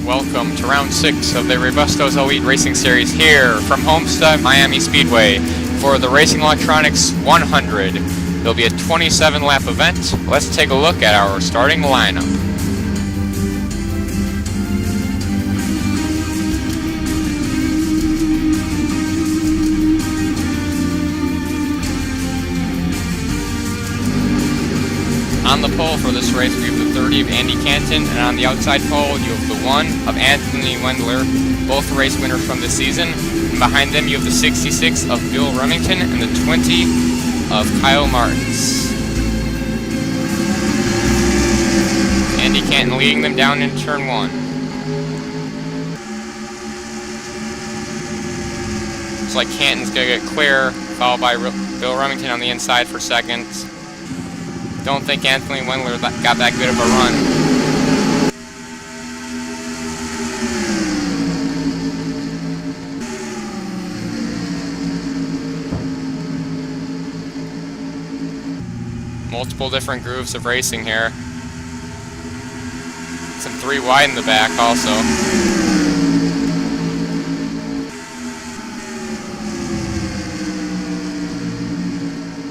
Welcome to round 6 of the Robustos Elite Racing Series here from Homestead-Miami Speedway for the Racing Electronics 100. It'll be a 27-lap event. Let's take a look at our starting lineup. On the pole for this race, we have the 30 of Andy Canton, and on the outside pole, you have the 1 of Anthony Wendler, both race winners from this season. And behind them, you have the 66 of Bill Remington and the 20 of Kyle Martins. Andy Canton leading them down into turn 1. Looks like Canton's going to get clear, followed by Bill Remington on the inside for second. Don't think Anthony Wendler got that good of a run. Multiple different grooves of racing here. Some 3 wide in the back also.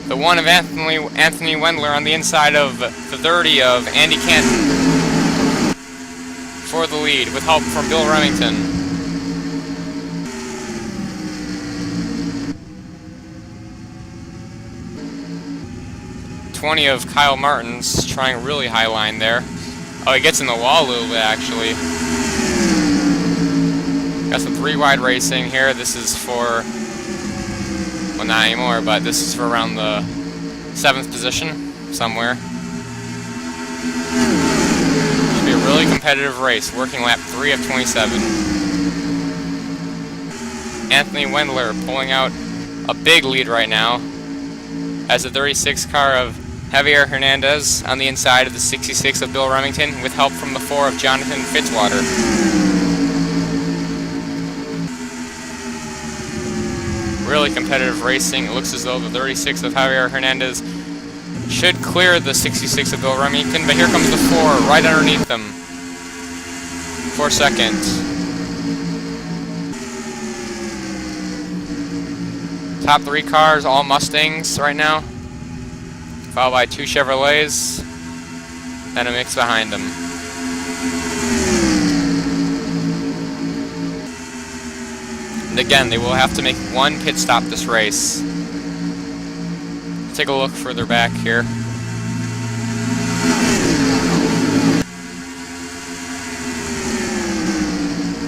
The 1 of Anthony Wendler on the inside of the 30 of Andy Canton for the lead with help from Bill Remington. .20 of Kyle Martins trying a really high line there. Oh, he gets in the wall a little bit actually. Got some 3 wide racing here. This is for, well, not anymore, but this is for around the 7th position somewhere. Should be a really competitive race, working lap 3 of 27. Anthony Wendler pulling out a big lead right now as the 36 car of Javier Hernandez on the inside of the 66 of Bill Remington with help from the 4 of Jonathan Fitzwater. Really competitive racing. It looks as though the 36 of Javier Hernandez should clear the 66 of Bill Remington, but here comes the 4 right underneath them for second. Top 3 cars, all Mustangs right now, followed by 2 Chevrolets, and a mix behind them. And again, they will have to make 1 pit stop this race. Take a look further back here.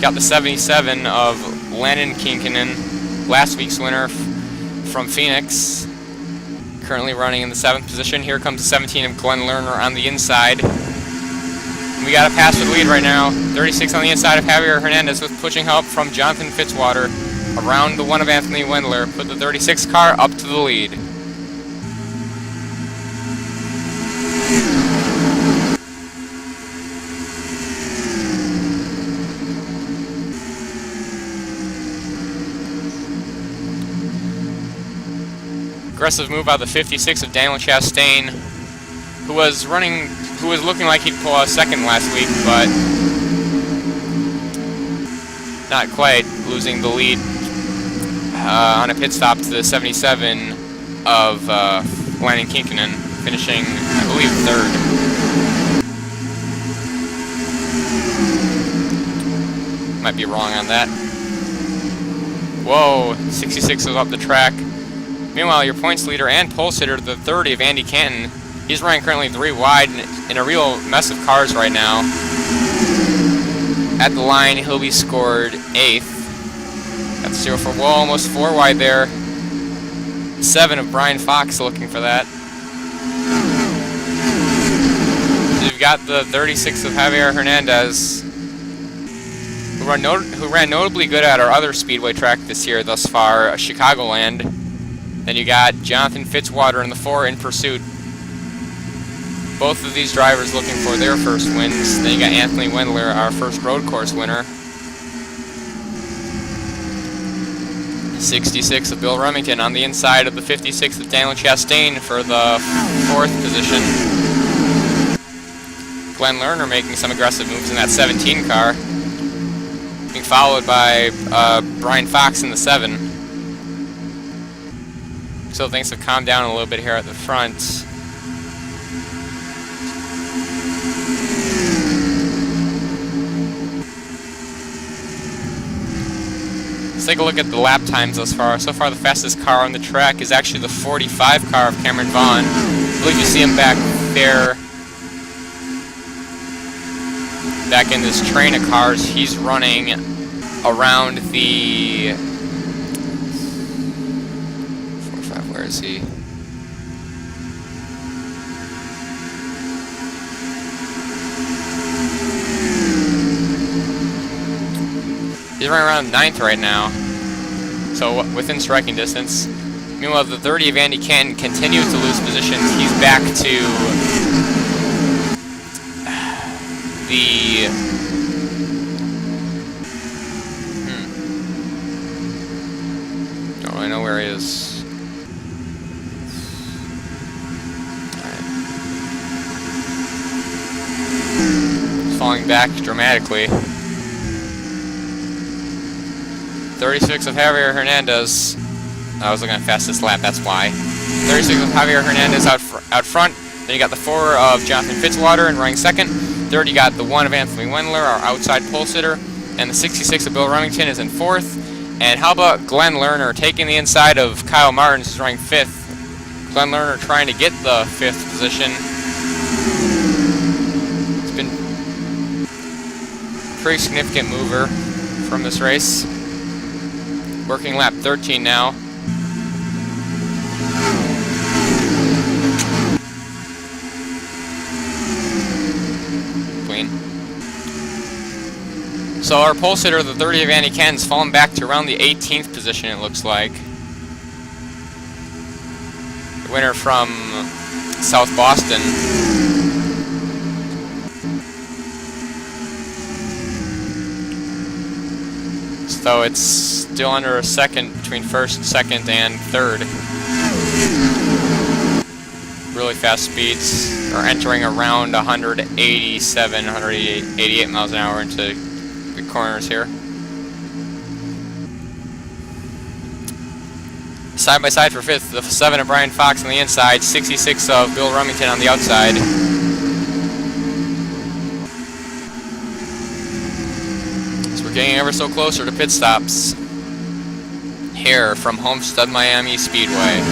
Got the 77 of Landon Kinkinen, last week's winner from Phoenix, currently running in the 7th position. Here comes the 17 of Glenn Lerner on the inside. We got a pass for the lead right now. 36 on the inside of Javier Hernandez with pushing help from Jonathan Fitzwater around the 1 of Anthony Wendler. Put the 36 car up to the lead. Aggressive move out of the 56 of Daniel Chastain, who was looking like he'd pull out second last week, but not quite, losing the lead on a pit stop to the 77 of Landon Kinkinen, finishing, I believe, 3rd. Might be wrong on that. Whoa, 66 is up the track. Meanwhile, your points leader and pole sitter, the 30 of Andy Canton, he's running currently 3 wide in a real mess of cars right now. At the line, he'll be scored 8th. That's 0 for, well, almost 4 wide there. 7 of Brian Fox looking for that. You've got the 36 of Javier Hernandez, who ran notably good at our other speedway track this year thus far, Chicagoland. Then you got Jonathan Fitzwater in the 4 in pursuit. Both of these drivers looking for their first wins. Then you got Anthony Wendler, our first road course winner. 66 of Bill Remington on the inside of the 56 of Daniel Chastain for the 4th position. Glenn Lerner making some aggressive moves in that 17 car. being followed by Brian Fox in the 7. So things have calmed down a little bit here at the front. Let's take a look at the lap times thus far. So far, the fastest car on the track is actually the 45 car of Cameron Vaughn. I believe you see him back there. Back in this train of cars, he's running around the 45. Where is he? He's running around 9th right now, so within striking distance. Meanwhile, the 30 of Andy Canton continues to lose positions. He's back to the don't really know where he is. Alright. He's falling back dramatically. 36 of Javier Hernandez. I was looking at fastest lap, that's why. 36 of Javier Hernandez out front. Then you got the 4 of Jonathan Fitzwater and running second. Third, you got the 1 of Anthony Wendler, our outside pole sitter. And the 66 of Bill Remington is in 4th. And how about Glenn Lerner taking the inside of Kyle Martins, who's running 5th. Glenn Lerner trying to get the 5th position. It's been a pretty significant mover from this race. Working lap 13 now. Clean. So our pole sitter, the 30 of Andy Canton's fallen back to around the 18th position, it looks like. The winner from South Boston. So it's still under a second between first, second, and third. Really fast speeds are entering around 187, 188 miles an hour into the corners here. Side by side for 5th, the 7 of Brian Fox on the inside, 66 of Bill Remington on the outside. We're getting ever so closer to pit stops here from Homestead-Miami Speedway.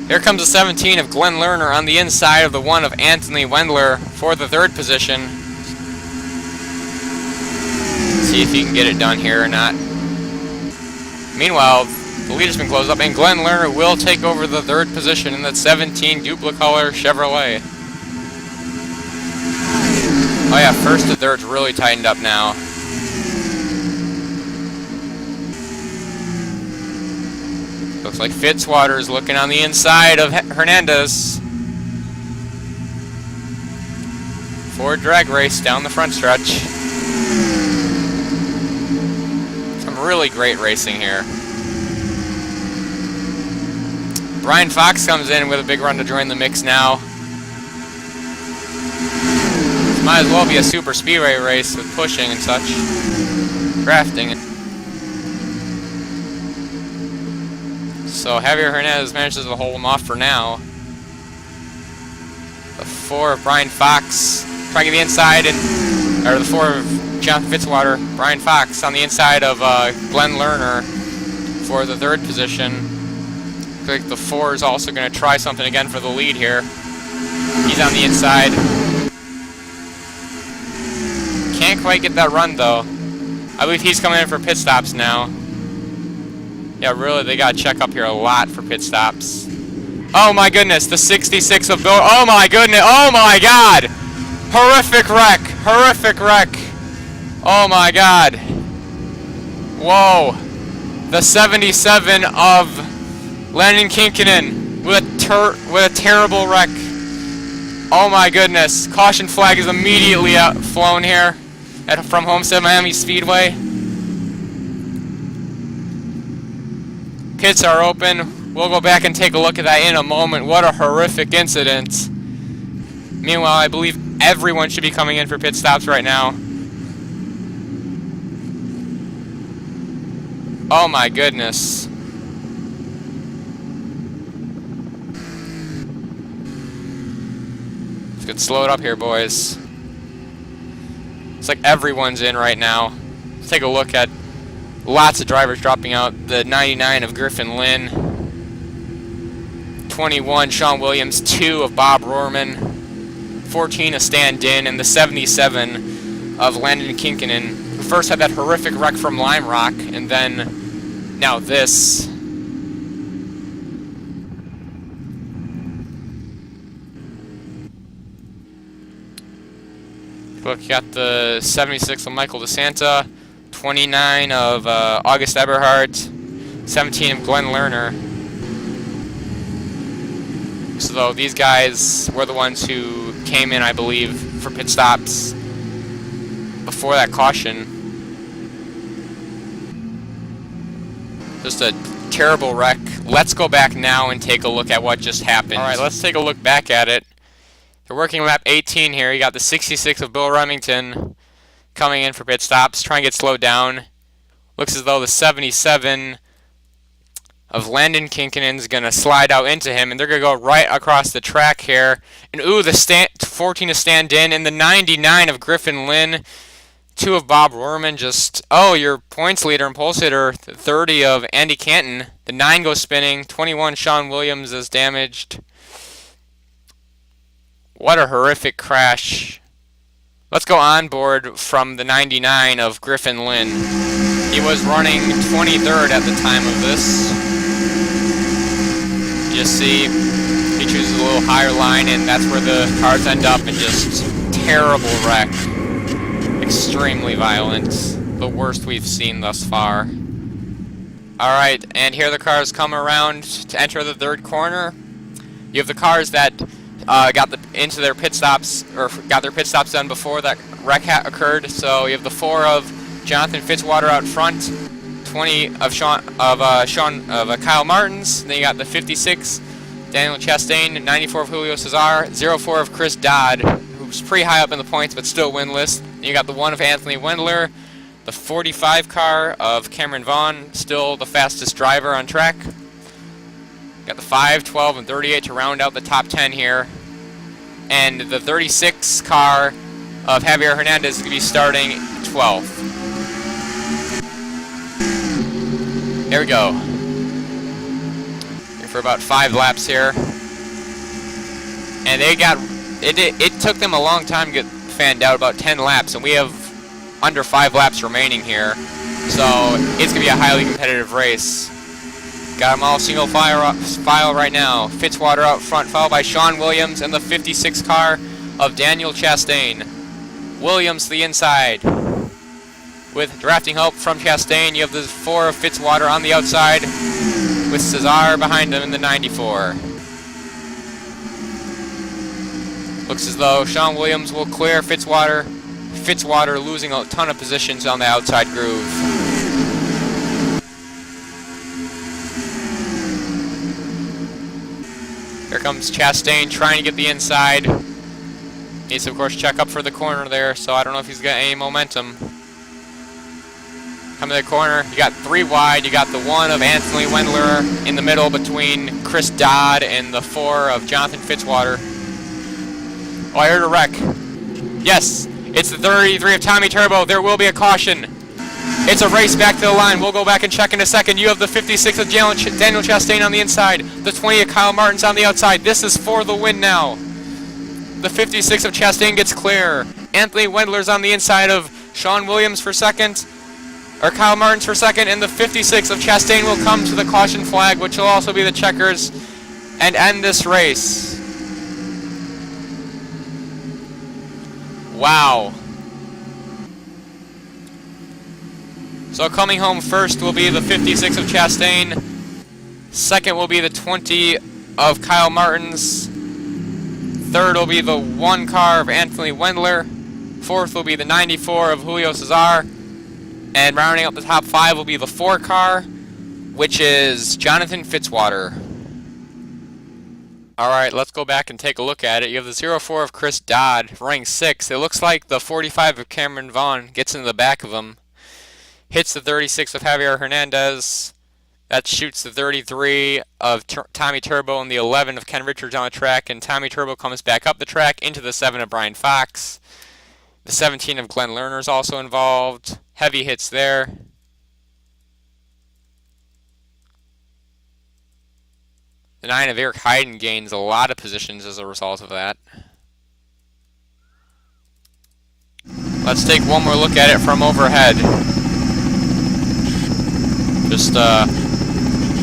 Here comes the 17 of Glenn Lerner on the inside of the 1 of Anthony Wendler for the 3rd position. See if he can get it done here or not. Meanwhile, the leader's been closed up, and Glenn Lerner will take over the 3rd position in that 17 Duplicolor Chevrolet. Oh yeah, 1st to 3rd's really tightened up now. Looks like Fitzwater's looking on the inside of Hernandez. Ford drag race down the front stretch. Some really great racing here. Brian Fox comes in with a big run to join the mix now. This might as well be a super speedway race with pushing and such. Drafting. So Javier Hernandez manages to hold him off for now. The 4 of Brian Fox trying to get the inside, or the 4 of Jonathan Fitzwater. Brian Fox on the inside of Glenn Lerner for the 3rd position. Looks like the 4 is also going to try something again for the lead here. He's on the inside. Can't quite get that run though. I believe he's coming in for pit stops now. Yeah, really, they got to check up here a lot for pit stops. Oh my goodness, the 66 of Bill. Oh my goodness, oh my god! Horrific wreck, horrific wreck. Oh my god. Whoa. The 77 of Landon Kinkinen with a terrible wreck. Oh my goodness. Caution flag is immediately flown here from Homestead-Miami Speedway. Pits are open. We'll go back and take a look at that in a moment. What a horrific incident. Meanwhile, I believe everyone should be coming in for pit stops right now. Oh my goodness. Let's get slowed up here, boys. It's like everyone's in right now. Let's take a look at lots of drivers dropping out. The 99 of Griffin Lynn, 21 Sean Williams, 2 of Bob Rohrman, 14 of Stan Din, and the 77 of Landon Kinkinen, who first had that horrific wreck from Lime Rock, and then now this. Look, you got the 76 of Michael DeSanta, 29 of August Eberhardt, 17 of Glenn Lerner. So these guys were the ones who came in, I believe, for pit stops before that caution. Just a terrible wreck. Let's go back now and take a look at what just happened. Alright, let's take a look back at it. They're working lap 18 here. You got the 66 of Bill Remington coming in for pit stops, trying to get slowed down. Looks as though the 77 of Landon Kinkinen's going to slide out into him, and they're going to go right across the track here. And ooh, the 14 of Stan Din, and the 99 of Griffin Lynn, 2 of Bob Rohrman, just, oh, your points leader and pole sitter, 30 of Andy Canton. The 9 goes spinning, 21 Sean Williams is damaged. What a horrific crash. Let's go on board from the 99 of Griffin Lynn. He was running 23rd at the time of this. You see, he chooses a little higher line, and that's where the cars end up, and just terrible wreck. Extremely violent. The worst we've seen thus far. Alright, and here the cars come around to enter the third corner. You have the cars that got into their pit stops, or got their pit stops done before that wreck occurred. So you have the 4 of Jonathan Fitzwater out front, 20 of Kyle Martins. Then you got the 56 Daniel Chastain, 94 of Julio Cesar, 04 of Chris Dodd, who's pretty high up in the points but still winless. Then you got the 1 of Anthony Wendler, the 45 car of Cameron Vaughn, still the fastest driver on track. Got the 5, 12, and 38 to round out the top 10 here. And the 36 car of Javier Hernandez is going to be starting 12th. There we go. For about 5 laps here. And they got, it took them a long time to get fanned out, about 10 laps, and we have under 5 laps remaining here. So it's going to be a highly competitive race. Got them all single file right now. Fitzwater out front, followed by Sean Williams and the 56 car of Daniel Chastain. Williams to the inside. With drafting help from Chastain, you have the 4 of Fitzwater on the outside, with Cesar behind him in the 94. Looks as though Sean Williams will clear Fitzwater. Fitzwater losing a ton of positions on the outside groove. Here comes Chastain trying to get the inside. Needs to, of course, check up for the corner there, so I don't know if he's got any momentum. Coming to the corner, you got 3 wide. You got the 1 of Anthony Wendler in the middle between Chris Dodd and the 4 of Jonathan Fitzwater. Oh, I heard a wreck. Yes, it's the 33 of Tommy Turbo. There will be a caution. It's a race back to the line. We'll go back and check in a second. You have the 56 of Daniel Chastain on the inside. The 20 of Kyle Martins on the outside. This is for the win now. The 56 of Chastain gets clear. Anthony Wendler's on the inside of Sean Williams for second. Or Kyle Martins for second. And the 56 of Chastain will come to the caution flag, which will also be the checkers, and end this race. Wow. So coming home first will be the 56 of Chastain. Second will be the 20 of Kyle Martins. Third will be the 1 car of Anthony Wendler. Fourth will be the 94 of Julio Cesar. And rounding out the top 5 will be the 4 car, which is Jonathan Fitzwater. Alright, let's go back and take a look at it. You have the 04 of Chris Dodd, running 6. It looks like the 45 of Cameron Vaughn gets into the back of him. Hits the 36 of Javier Hernandez. That shoots the 33 of Tommy Turbo and the 11 of Ken Richards on the track. And Tommy Turbo comes back up the track into the 7 of Brian Fox. The 17 of Glenn Lerner is also involved. Heavy hits there. The 9 of Eric Hayden gains a lot of positions as a result of that. Let's take one more look at it from overhead. Just a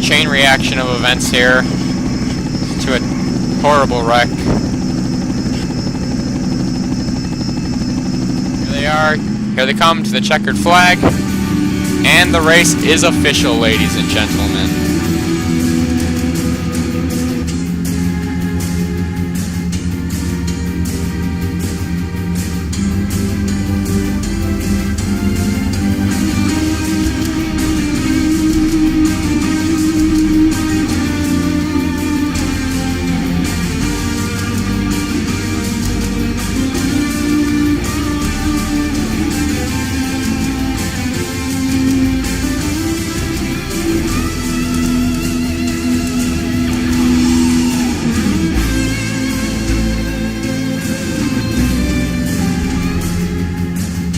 chain reaction of events here to a horrible wreck. Here they are. Here they come to the checkered flag. And the race is official, ladies and gentlemen.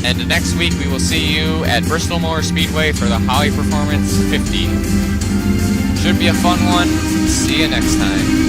And next week we will see you at Bristol Motor Speedway for the Holly Performance 50. Should be a fun one. See you next time.